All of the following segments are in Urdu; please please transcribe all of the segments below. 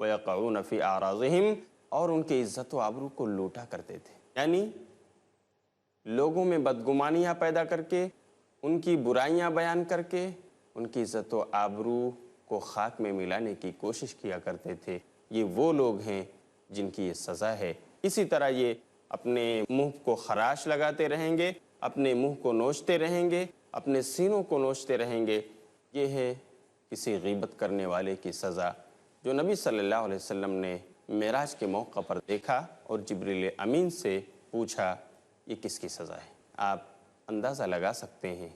وَيَقَعُونَ فِي أَعْرَاضِهِمْ، اور ان کے عزت و آبرو کو لوٹا کرتے تھے، یعنی لوگوں میں بدگمانیاں پیدا کر کے، ان کی برائیاں بیان کر کے، ان کی عزت و آبرو کو خاک میں ملانے کی کوشش کیا کرتے تھے۔ یہ وہ لوگ ہیں جن کی یہ سزا ہے۔ اسی طرح یہ اپنے منہ کو خراش لگاتے رہیں گے، اپنے منہ کو نوچتے رہیں گے، اپنے سینوں کو نوچتے رہیں گے۔ یہ ہے کسی غیبت کرنے والے کی سزا، جو نبی صلی اللہ علیہ وسلم نے معراج کے موقع پر دیکھا اور جبریل امین سے پوچھا یہ کس کی سزا ہے۔ آپ اندازہ لگا سکتے ہیں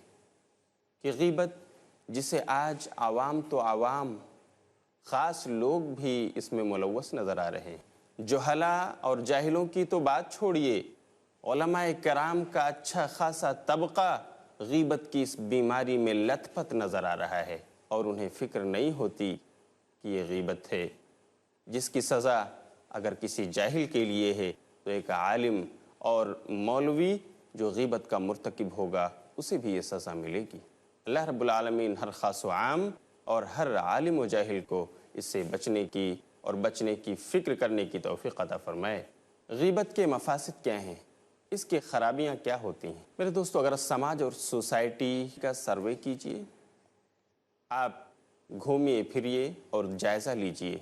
کہ غیبت جسے آج عوام تو عوام، خاص لوگ بھی اس میں ملوث نظر آ رہے ہیں۔ جہلا اور جاہلوں کی تو بات چھوڑیے، علماء کرام کا اچھا خاصا طبقہ غیبت کی اس بیماری میں لت پت نظر آ رہا ہے، اور انہیں فکر نہیں ہوتی کہ یہ غیبت ہے، جس کی سزا اگر کسی جاہل کے لیے ہے تو ایک عالم اور مولوی جو غیبت کا مرتکب ہوگا اسے بھی یہ سزا ملے گی۔ اللہ رب العالمین ہر خاص و عام اور ہر عالم و جاہل کو اس سے بچنے کی اور بچنے کی فکر کرنے کی توفیق عطا فرمائے۔ غیبت کے مفاسد کیا ہیں؟ اس کے خرابیاں کیا ہوتی ہیں؟ میرے دوستو، اگر سماج اور سوسائٹی کا سروے کیجئے، آپ گھومیے پھریے اور جائزہ لیجئے،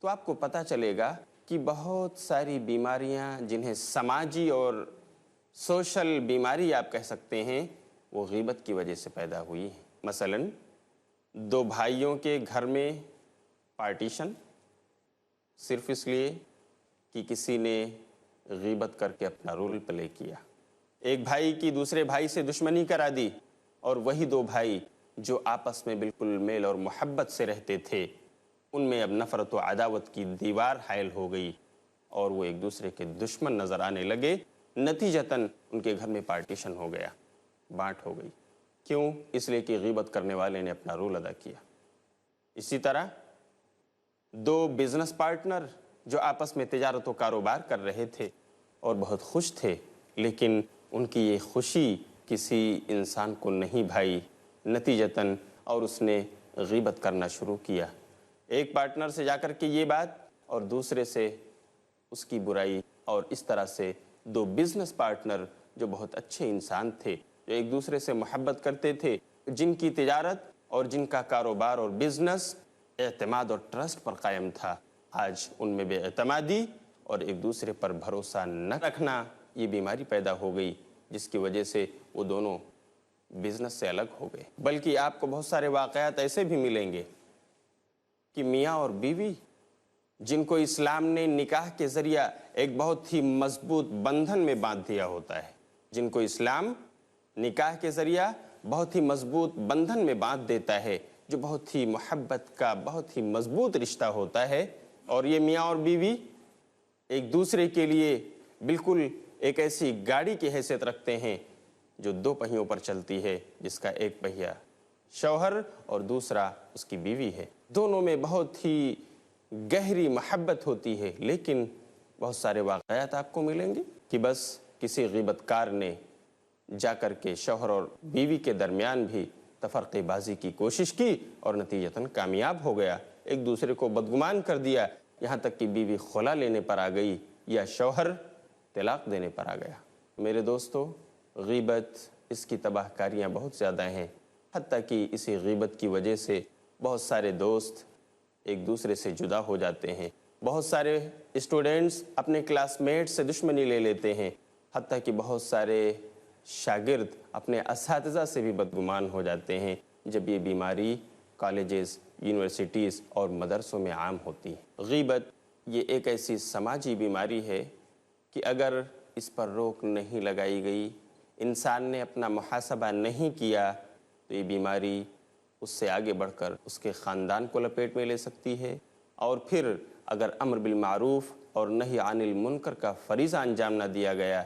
تو آپ کو پتہ چلے گا کہ بہت ساری بیماریاں جنہیں سماجی اور سوشل بیماری آپ کہہ سکتے ہیں، وہ غیبت کی وجہ سے پیدا ہوئی ہیں۔ مثلاً دو بھائیوں کے گھر میں پارٹیشن، صرف اس لیے کہ کسی نے غیبت کر کے اپنا رول پلے کیا۔ ایک بھائی کی دوسرے بھائی سے دشمنی کرا دی، اور وہی دو بھائی جو آپس میں بالکل میل اور محبت سے رہتے تھے، ان میں اب نفرت و عداوت کی دیوار حائل ہو گئی، اور وہ ایک دوسرے کے دشمن نظر آنے لگے۔ نتیجتاً ان کے گھر میں پارٹیشن ہو گیا، بانٹ ہو گئی۔ کیوں؟ اس لیے کہ غیبت کرنے والے نے اپنا رول ادا کیا۔ اسی طرح دو بزنس پارٹنر جو آپس میں تجارت و کاروبار کر رہے تھے اور بہت خوش تھے، لیکن ان کی یہ خوشی کسی انسان کو نہیں بھائی، نتیجتاً اور اس نے غیبت کرنا شروع کیا۔ ایک پارٹنر سے جا کر کے یہ بات اور دوسرے سے اس کی برائی، اور اس طرح سے دو بزنس پارٹنر جو بہت اچھے انسان تھے، جو ایک دوسرے سے محبت کرتے تھے، جن کی تجارت اور جن کا کاروبار اور بزنس اعتماد اور ٹرسٹ پر قائم تھا، آج ان میں بے اعتمادی اور ایک دوسرے پر بھروسہ نہ رکھنا، یہ بیماری پیدا ہو گئی، جس کی وجہ سے وہ دونوں بزنس سے الگ ہو گئے۔ بلکہ آپ کو بہت سارے واقعات ایسے بھی ملیں گے کہ میاں اور بیوی جن کو اسلام نے نکاح کے ذریعہ ایک بہت ہی مضبوط بندھن میں باندھ دیا ہوتا ہے، جن کو اسلام نکاح کے ذریعہ بہت ہی مضبوط بندھن میں باندھ دیتا ہے، جو بہت ہی محبت کا بہت ہی مضبوط رشتہ ہوتا ہے، اور یہ میاں اور بیوی ایک دوسرے کے لیے بالکل ایک ایسی گاڑی کی حیثیت رکھتے ہیں جو دو پہیوں پر چلتی ہے، جس کا ایک پہیہ شوہر اور دوسرا اس کی بیوی ہے۔ دونوں میں بہت ہی گہری محبت ہوتی ہے، لیکن بہت سارے واقعات آپ کو ملیں گے کہ بس کسی غیبت کار نے جا کر کے شوہر اور بیوی کے درمیان بھی تفرقے بازی کی کوشش کی اور نتیجتاً کامیاب ہو گیا، ایک دوسرے کو بدگمان کر دیا، یہاں تک کہ بیوی خلا لینے پر آ گئی یا شوہر طلاق دینے پر آ گیا۔ میرے دوستو، غیبت، اس کی تباہ کاریاں بہت زیادہ ہیں، حتیٰ کہ اسی غیبت کی وجہ سے بہت سارے دوست ایک دوسرے سے جدا ہو جاتے ہیں، بہت سارے اسٹوڈنٹس اپنے کلاس میٹ سے دشمنی لے لیتے ہیں، حتیٰ کہ بہت سارے شاگرد اپنے اساتذہ سے بھی بدگمان ہو جاتے ہیں جب یہ بیماری کالجز، یونیورسٹیز اور مدرسوں میں عام ہوتی ہے۔ غیبت یہ ایک ایسی سماجی بیماری ہے کہ اگر اس پر روک نہیں لگائی گئی، انسان نے اپنا محاسبہ نہیں کیا، تو یہ بیماری اس سے آگے بڑھ کر اس کے خاندان کو لپیٹ میں لے سکتی ہے، اور پھر اگر امر بالمعروف اور نہی عن المنکر کا فریضہ انجام نہ دیا گیا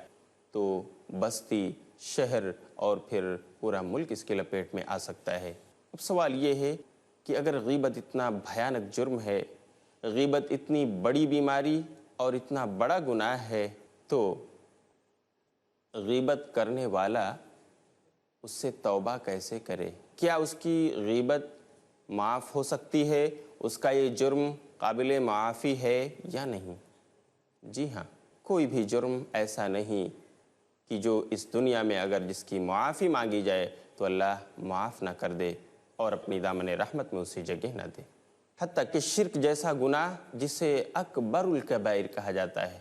تو بستی، شہر اور پھر پورا ملک اس کے لپیٹ میں آ سکتا ہے۔ اب سوال یہ ہے کہ اگر غیبت اتنا بھیانک جرم ہے، غیبت اتنی بڑی بیماری اور اتنا بڑا گناہ ہے، تو غیبت کرنے والا اس سے توبہ کیسے کرے؟ کیا اس کی غیبت معاف ہو سکتی ہے؟ اس کا یہ جرم قابل معافی ہے یا نہیں؟ جی ہاں، کوئی بھی جرم ایسا نہیں کہ جو اس دنیا میں اگر جس کی معافی مانگی جائے تو اللہ معاف نہ کر دے اور اپنی دامن رحمت میں اسے جگہ نہ دے۔ حتیٰ کہ شرک جیسا گناہ جسے اکبر الکبائر کہا جاتا ہے،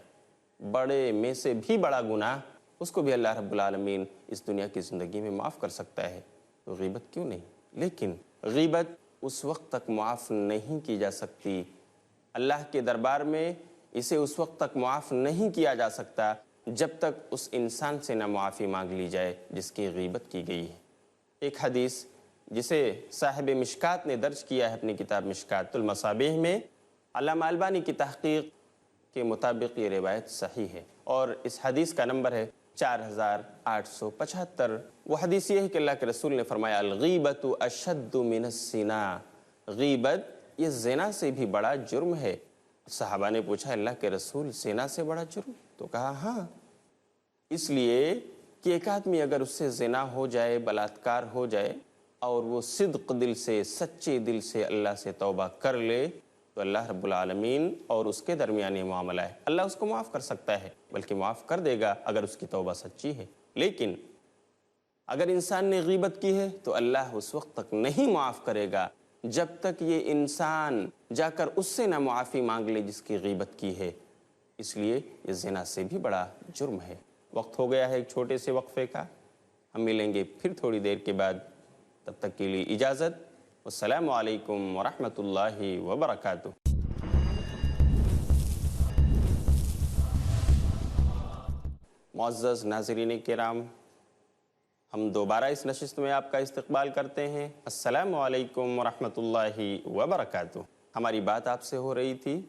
بڑے میں سے بھی بڑا گناہ، اس کو بھی اللہ رب العالمین اس دنیا کی زندگی میں معاف کر سکتا ہے، تو غیبت کیوں نہیں؟ لیکن غیبت اس وقت تک معاف نہیں کی جا سکتی، اللہ کے دربار میں اسے اس وقت تک معاف نہیں کیا جا سکتا جب تک اس انسان سے نہ معافی مانگ لی جائے جس کی غیبت کی گئی ہے۔ ایک حدیث جسے صاحب مشکات نے درج کیا ہے اپنی کتاب مشکات المصابیح میں، علامہ البانی کی تحقیق کے مطابق یہ روایت صحیح ہے، اور اس حدیث کا نمبر ہے 4875۔ وہ حدیث یہ ہے کہ اللہ کے رسول نے فرمایا الغیبت اشد من الزنا، غیبت یہ زنا سے بھی بڑا جرم ہے۔ صحابہ نے پوچھا اللہ کے رسول زنا سے بڑا جرم؟ تو کہا ہاں، اس لیے کہ ایک آدمی اگر اس سے زنا ہو جائے، بلاತ್کار ہو جائے، اور وہ صدق دل سے، سچے دل سے اللہ سے توبہ کر لے تو اللہ رب العالمین اور اس کے درمیان یہ معاملہ ہے، اللہ اس کو معاف کر سکتا ہے، بلکہ معاف کر دے گا اگر اس کی توبہ سچی ہے۔ لیکن اگر انسان نے غیبت کی ہے تو اللہ اس وقت تک نہیں معاف کرے گا جب تک یہ انسان جا کر اس سے نہ معافی مانگ لے جس کی غیبت کی ہے، اس لیے یہ زنا سے بھی بڑا جرم ہے۔ وقت ہو گیا ہے ایک چھوٹے سے وقفے کا، ہم ملیں گے پھر تھوڑی دیر کے بعد، تب تک کے لیے اجازت۔ السلام علیکم ورحمۃ اللہ وبرکاتہ۔ معزز ناظرین کرام، ہم دوبارہ اس نشست میں آپ کا استقبال کرتے ہیں۔ السلام علیکم ورحمۃ اللہ وبرکاتہ۔ ہماری بات آپ سے ہو رہی تھی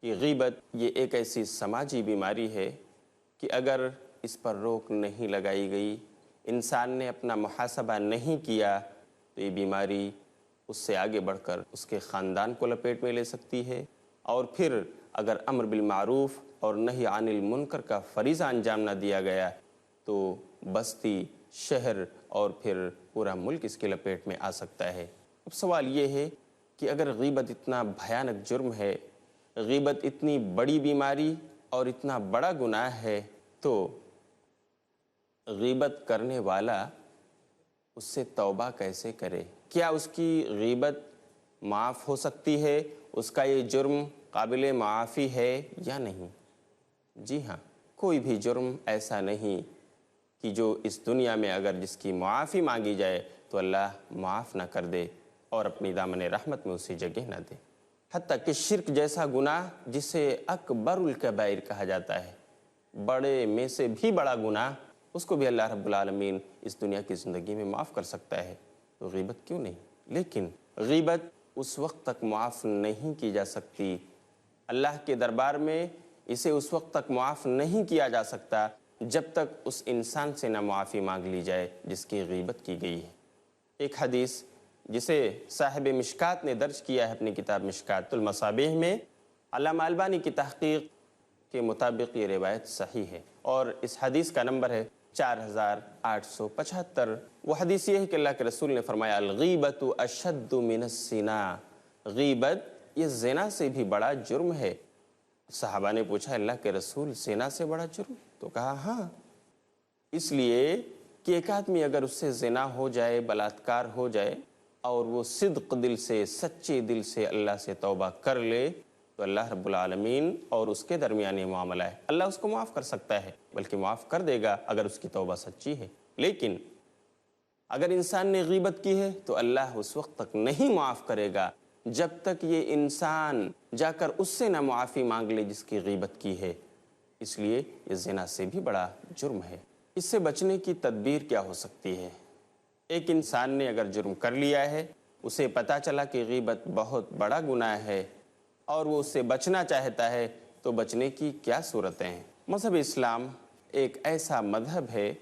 کہ غیبت یہ ایک ایسی سماجی بیماری ہے کہ اگر اس پر روک نہیں لگائی گئی، انسان نے اپنا محاسبہ نہیں کیا تو یہ بیماری اس سے آگے بڑھ کر اس کے خاندان کو لپیٹ میں لے سکتی ہے، اور پھر اگر امر بالمعروف اور نہی عن المنکر کا فریضہ انجام نہ دیا گیا تو بستی، شہر اور پھر پورا ملک اس کی لپیٹ میں آ سکتا ہے۔ اب سوال یہ ہے کہ اگر غیبت اتنا بھیانک جرم ہے، غیبت اتنی بڑی بیماری اور اتنا بڑا گناہ ہے، تو غیبت کرنے والا اس سے توبہ کیسے کرے؟ کیا اس کی غیبت معاف ہو سکتی ہے؟ اس کا یہ جرم قابل معافی ہے یا نہیں؟ جی ہاں، کوئی بھی جرم ایسا نہیں کہ جو اس دنیا میں اگر جس کی معافی مانگی جائے تو اللہ معاف نہ کر دے اور اپنی دامن رحمت میں اسے جگہ نہ دے۔ حتیٰ کہ شرک جیسا گناہ جسے اکبر الکبائر کہا جاتا ہے، بڑے میں سے بھی بڑا گناہ، اس کو بھی اللہ رب العالمین اس دنیا کی زندگی میں معاف کر سکتا ہے، تو غیبت کیوں نہیں؟ لیکن غیبت اس وقت تک معاف نہیں کی جا سکتی، اللہ کے دربار میں اسے اس وقت تک معاف نہیں کیا جا سکتا جب تک اس انسان سے نہ معافی مانگ لی جائے جس کی غیبت کی گئی ہے۔ ایک حدیث جسے صاحب مشکات نے درج کیا ہے اپنی کتاب مشکات المصابیح میں، علامہ البانی کی تحقیق کے مطابق یہ روایت صحیح ہے، اور اس حدیث کا نمبر ہے 4875۔ وہ حدیث یہ ہے کہ اللہ کے رسول نے فرمایا الغیبت اشد من الزنا، غیبت یہ زنا سے بھی بڑا جرم ہے۔ صحابہ نے پوچھا اللہ کے رسول زنا سے بڑا جرم؟ تو کہا ہاں، اس لیے کہ ایک آدمی اگر اس سے زنا ہو جائے، بلاತ್کار ہو جائے، اور وہ صدق دل سے، سچے دل سے اللہ سے توبہ کر لے تو اللہ رب العالمین اور اس کے درمیان یہ معاملہ ہے، اللہ اس کو معاف کر سکتا ہے، بلکہ معاف کر دے گا اگر اس کی توبہ سچی ہے۔ لیکن اگر انسان نے غیبت کی ہے تو اللہ اس وقت تک نہیں معاف کرے گا جب تک یہ انسان جا کر اس سے نہ معافی مانگ لے جس کی غیبت کی ہے، اس لیے یہ زنا سے بھی بڑا جرم ہے۔ اس سے بچنے کی تدبیر کیا ہو سکتی ہے؟ ایک انسان نے اگر جرم کر لیا ہے، اسے پتہ چلا کہ غیبت بہت بڑا گناہ ہے اور وہ اس سے بچنا چاہتا ہے، تو بچنے کی کیا صورتیں ہیں؟ مذہب اسلام ایک ایسا مذہب ہے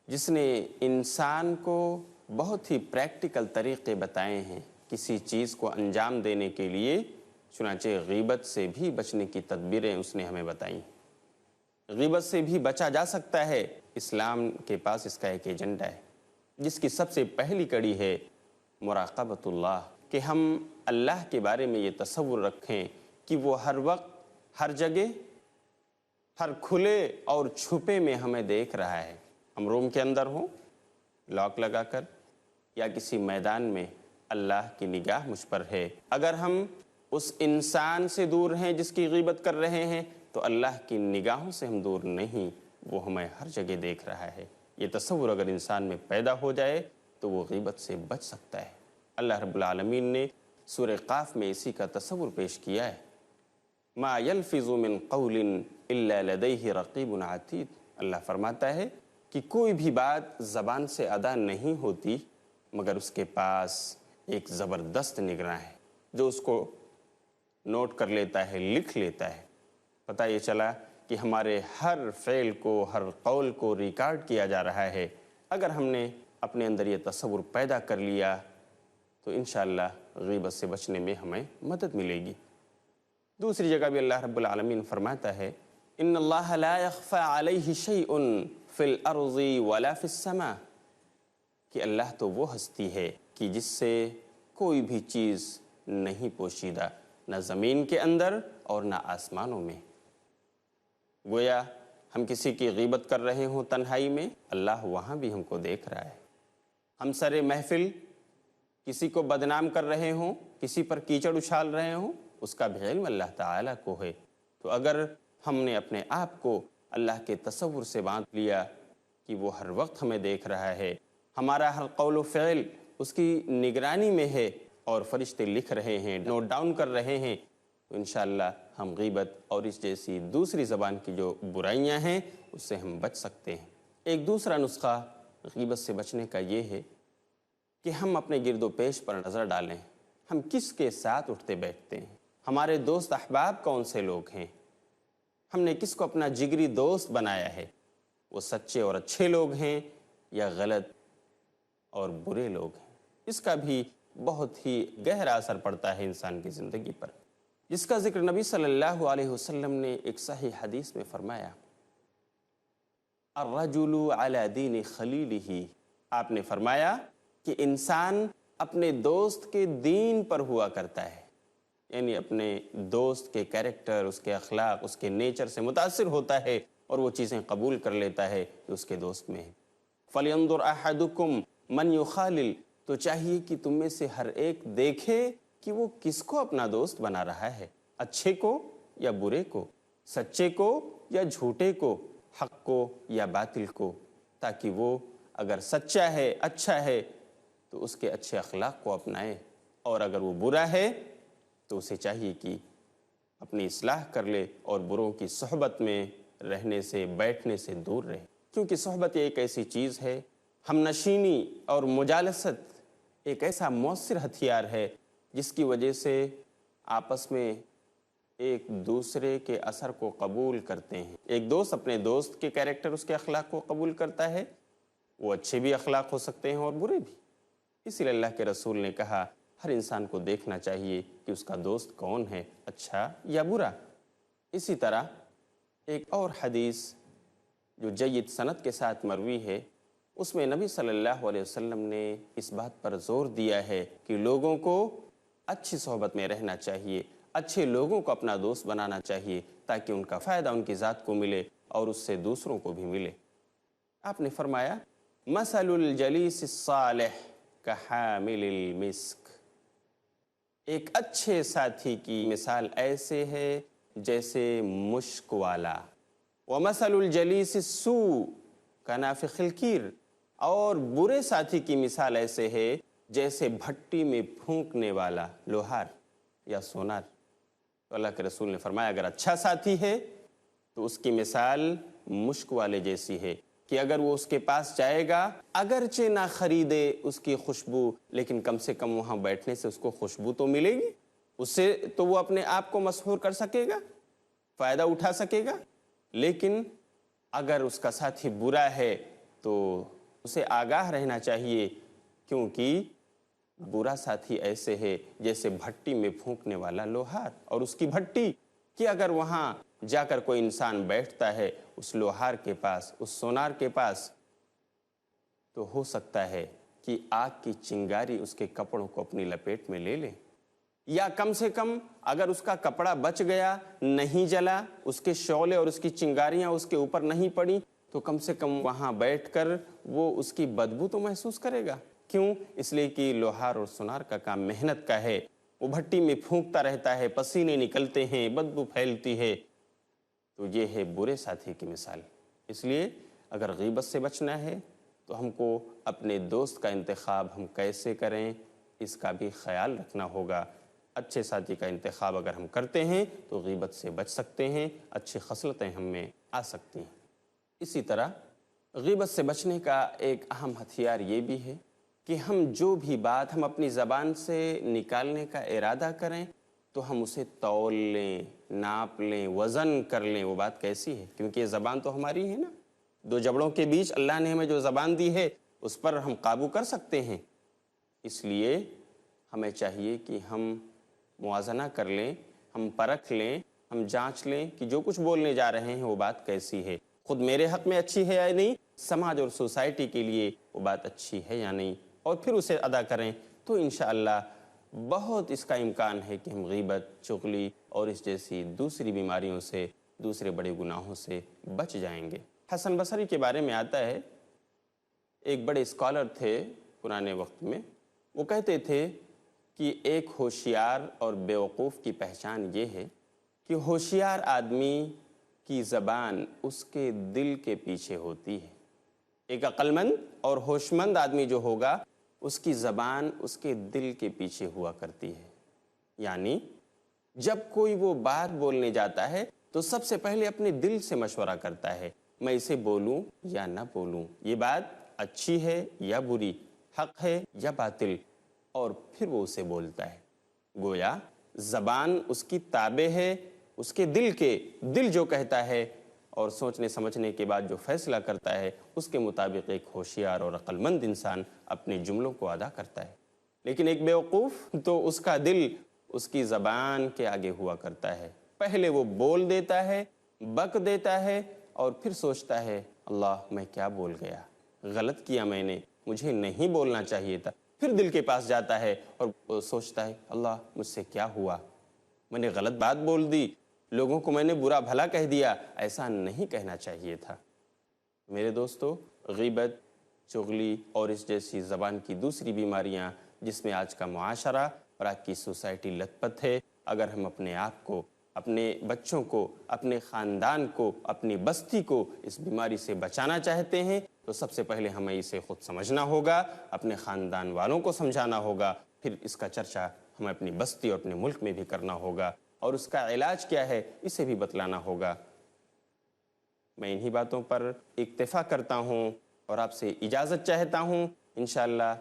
جس نے انسان کو بہت ہی پریکٹیکل طریقے بتائے ہیں کسی چیز کو انجام دینے کے لیے، چنانچہ غیبت سے بھی بچنے کی تدبیریں اس نے ہمیں بتائیں۔ غیبت سے بھی بچا جا سکتا ہے، اسلام کے پاس اس کا ایک ایجنڈا ہے جس کی سب سے پہلی کڑی ہے مراقبۃ اللہ، کہ ہم اللہ کے بارے میں یہ تصور رکھیں کہ وہ ہر وقت ہر جگہ ہر کھلے اور چھپے میں ہمیں دیکھ رہا ہے. ہم روم کے اندر ہوں لاک لگا کر یا کسی میدان میں، اللہ کی نگاہ مجھ پر ہے. اگر ہم اس انسان سے دور ہیں جس کی غیبت کر رہے ہیں تو اللہ کی نگاہوں سے ہم دور نہیں، وہ ہمیں ہر جگہ دیکھ رہا ہے. یہ تصور اگر انسان میں پیدا ہو جائے تو وہ غیبت سے بچ سکتا ہے. اللہ رب العالمین نے سورہ قاف میں اسی کا تصور پیش کیا ہے. ما یلفظ من قول الا لدیہ رقیب عتید. اللہ فرماتا ہے کہ کوئی بھی بات زبان سے ادا نہیں ہوتی مگر اس کے پاس ایک زبردست نگراں ہے جو اس کو نوٹ کر لیتا ہے، لکھ لیتا ہے. پتہ یہ چلا کہ ہمارے ہر فعل کو، ہر قول کو ریکارڈ کیا جا رہا ہے. اگر ہم نے اپنے اندر یہ تصور پیدا کر لیا تو انشاءاللہ غیبت سے بچنے میں ہمیں مدد ملے گی. دوسری جگہ بھی اللہ رب العالمین فرماتا ہے ان اللہ لا يخفى علیہ شیء فی الارض ولا فی السماء، کہ اللہ تو وہ ہستی ہے کہ جس سے کوئی بھی چیز نہیں پوشیدہ، نہ زمین کے اندر اور نہ آسمانوں میں. گویا ہم کسی کی غیبت کر رہے ہوں تنہائی میں، اللہ وہاں بھی ہم کو دیکھ رہا ہے. ہم سر محفل کسی کو بدنام کر رہے ہوں، کسی پر کیچڑ اچھال رہے ہوں، اس کا بھی علم اللہ تعالیٰ کو ہے. تو اگر ہم نے اپنے آپ کو اللہ کے تصور سے باندھ لیا کہ وہ ہر وقت ہمیں دیکھ رہا ہے، ہمارا ہر قول و فعل اس کی نگرانی میں ہے اور فرشتے لکھ رہے ہیں، نوٹ ڈاؤن کر رہے ہیں، تو انشاءاللہ ہم غیبت اور اس جیسی دوسری زبان کی جو برائیاں ہیں اس سے ہم بچ سکتے ہیں. ایک دوسرا نسخہ غیبت سے بچنے کا یہ ہے کہ ہم اپنے گرد و پیش پر نظر ڈالیں. ہم کس کے ساتھ اٹھتے بیٹھتے ہیں، ہمارے دوست احباب کون سے لوگ ہیں، ہم نے کس کو اپنا جگری دوست بنایا ہے، وہ سچے اور اچھے لوگ ہیں یا غلط اور برے لوگ ہیں. اس کا بھی بہت ہی گہرا اثر پڑتا ہے انسان کی زندگی پر، جس کا ذکر نبی صلی اللہ علیہ وسلم نے ایک صحیح حدیث میں فرمایا الرجل علی دین خلیلہ. آپ نے فرمایا کہ انسان اپنے دوست کے دین پر ہوا کرتا ہے، یعنی اپنے دوست کے کیریکٹر، اس کے اخلاق، اس کے نیچر سے متاثر ہوتا ہے اور وہ چیزیں قبول کر لیتا ہے جو اس کے دوست میں ہیں. فَلْيَنْظُرْ أَحَدُكُمْ مَنْ يُخَالِلْ. تو چاہیے کہ تم میں سے ہر ایک دیکھے کہ وہ کس کو اپنا دوست بنا رہا ہے، اچھے کو یا برے کو، سچے کو یا جھوٹے کو، حق کو یا باطل کو، تاکہ وہ اگر سچا ہے، اچھا ہے تو اس کے اچھے اخلاق کو اپنائے، اور اگر وہ برا ہے تو اسے چاہیے کہ اپنی اصلاح کر لے اور بروں کی صحبت میں رہنے سے، بیٹھنے سے دور رہے. کیونکہ صحبت ایک ایسی چیز ہے، ہم نشینی اور مجالست ایک ایسا مؤثر ہتھیار ہے جس کی وجہ سے آپس میں ایک دوسرے کے اثر کو قبول کرتے ہیں. ایک دوست اپنے دوست کے کیریکٹر، اس کے اخلاق کو قبول کرتا ہے. وہ اچھے بھی اخلاق ہو سکتے ہیں اور برے بھی. اسی لیے اللہ کے رسول نے کہا ہر انسان کو دیکھنا چاہیے کہ اس کا دوست کون ہے، اچھا یا برا. اسی طرح ایک اور حدیث جو جید سند کے ساتھ مروی ہے، اس میں نبی صلی اللہ علیہ وسلم نے اس بات پر زور دیا ہے کہ لوگوں کو اچھی صحبت میں رہنا چاہیے، اچھے لوگوں کو اپنا دوست بنانا چاہیے تاکہ ان کا فائدہ ان کی ذات کو ملے اور اس سے دوسروں کو بھی ملے. آپ نے فرمایا مثل الجلیس الصالح کحامل المسک. ایک اچھے ساتھی کی مثال ایسے ہے جیسے مشک والا. ومثل الجلیس السوء کنافخ الکیر. اور برے ساتھی کی مثال ایسے ہے جیسے بھٹی میں پھونکنے والا لوہار یا سونار. تو اللہ کے رسول نے فرمایا اگر اچھا ساتھی ہے تو اس کی مثال مشک والے جیسی ہے کہ اگر وہ اس کے پاس جائے گا، اگرچہ نہ خریدے اس کی خوشبو، لیکن کم سے کم وہاں بیٹھنے سے اس کو خوشبو تو ملے گی، اس سے تو وہ اپنے آپ کو مسحور کر سکے گا، فائدہ اٹھا سکے گا. لیکن اگر اس کا ساتھی برا ہے تو اسے آگاہ رہنا چاہیے، کیونکہ برا ساتھی ایسے ہے جیسے بھٹی میں پھونکنے والا لوہار. اور اس کی بھٹی کہ اگر وہاں جا کر کوئی انسان بیٹھتا ہے اس لوہار کے پاس، اس سونار کے پاس، تو ہو سکتا ہے کہ آگ کی چنگاری اس کے کپڑوں کو اپنی لپیٹ میں لے لے. یا کم سے کم اگر اس کا کپڑا بچ گیا، نہیں جلا، اس کے شعلے اور اس کی چنگاریاں اس کے اوپر نہیں پڑی، تو کم سے کم وہاں بیٹھ کر وہ اس کی بدبو تو محسوس کرے گا۔ کیوں؟ اس لیے کہ لوہار اور سونار کا کام محنت کا ہے، وہ بھٹی میں پھونکتا رہتا ہے، پسینے نکلتے ہیں، بدبو پھیلتی ہے۔ تو یہ ہے برے ساتھی کی مثال۔ اس لیے اگر غیبت سے بچنا ہے تو ہم کو اپنے دوست کا انتخاب ہم کیسے کریں، اس کا بھی خیال رکھنا ہوگا۔ اچھے ساتھی کا انتخاب اگر ہم کرتے ہیں تو غیبت سے بچ سکتے ہیں، اچھی خصلتیں ہم میں آ سکتی ہیں۔ اسی طرح غیبت سے بچنے کا ایک اہم ہتھیار یہ بھی ہے کہ ہم جو بھی بات ہم اپنی زبان سے نکالنے کا ارادہ کریں تو ہم اسے تول لیں، ناپ لیں، وزن کر لیں، وہ بات کیسی ہے، کیونکہ یہ زبان تو ہماری ہے نا۔ دو جبڑوں کے بیچ اللہ نے ہمیں جو زبان دی ہے اس پر ہم قابو کر سکتے ہیں۔ اس لیے ہمیں چاہیے کہ ہم موازنہ کر لیں، ہم پرکھ لیں، ہم جانچ لیں کہ جو کچھ بولنے جا رہے ہیں وہ بات کیسی ہے، خود میرے حق میں اچھی ہے یا نہیں، سماج اور سوسائٹی کے لیے وہ بات اچھی ہے یا نہیں، اور پھر اسے ادا کریں تو انشاءاللہ بہت اس کا امکان ہے کہ ہم غیبت، چغلی اور اس جیسی دوسری بیماریوں سے، دوسرے بڑے گناہوں سے بچ جائیں گے۔ حسن بصری کے بارے میں آتا ہے، ایک بڑے اسکالر تھے پرانے وقت میں، وہ کہتے تھے کہ ایک ہوشیار اور بیوقوف کی پہچان یہ ہے کہ ہوشیار آدمی کی زبان اس کے دل کے پیچھے ہوتی ہے، ایک عقل مند اور ہوش مند آدمی جو ہوگا اس کی زبان اس کے دل کے پیچھے ہوا کرتی ہے۔ یعنی جب کوئی وہ بات بولنے جاتا ہے تو سب سے پہلے اپنے دل سے مشورہ کرتا ہے، میں اسے بولوں یا نہ بولوں، یہ بات اچھی ہے یا بری، حق ہے یا باطل، اور پھر وہ اسے بولتا ہے۔ گویا زبان اس کی تابع ہے اس کے دل کے، دل جو کہتا ہے اور سوچنے سمجھنے کے بعد جو فیصلہ کرتا ہے اس کے مطابق ایک ہوشیار اور عقل مند انسان اپنے جملوں کو ادا کرتا ہے۔ لیکن ایک بیوقوف تو اس کا دل اس کی زبان کے آگے ہوا کرتا ہے، پہلے وہ بول دیتا ہے، بک دیتا ہے، اور پھر سوچتا ہے اللہ میں کیا بول گیا، غلط کیا میں نے، مجھے نہیں بولنا چاہیے تھا۔ پھر دل کے پاس جاتا ہے اور سوچتا ہے اللہ مجھ سے کیا ہوا، میں نے غلط بات بول دی، لوگوں کو میں نے برا بھلا کہہ دیا، ایسا نہیں کہنا چاہیے تھا۔ میرے دوستو، غیبت، چغلی اور اس جیسی زبان کی دوسری بیماریاں جس میں آج کا معاشرہ اور آج کی سوسائٹی لت پت ہے، اگر ہم اپنے آپ کو، اپنے بچوں کو، اپنے خاندان کو، اپنی بستی کو اس بیماری سے بچانا چاہتے ہیں تو سب سے پہلے ہمیں اسے خود سمجھنا ہوگا، اپنے خاندان والوں کو سمجھانا ہوگا، پھر اس کا چرچا ہمیں اپنی بستی اور اپنے ملک میں بھی کرنا ہوگا، اور اس کا علاج کیا ہے اسے بھی بتلانا ہوگا۔ میں انہی باتوں پر اکتفا کرتا ہوں اور آپ سے اجازت چاہتا ہوں۔ انشاءاللہ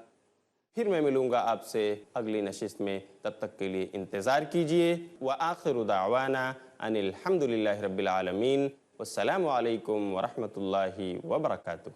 پھر میں ملوں گا آپ سے اگلی نشست میں، تب تک کے لیے انتظار کیجئے۔ وآخر دعوانا ان الحمد للہ رب العالمین، والسلام علیکم ورحمۃ اللہ وبرکاتہ۔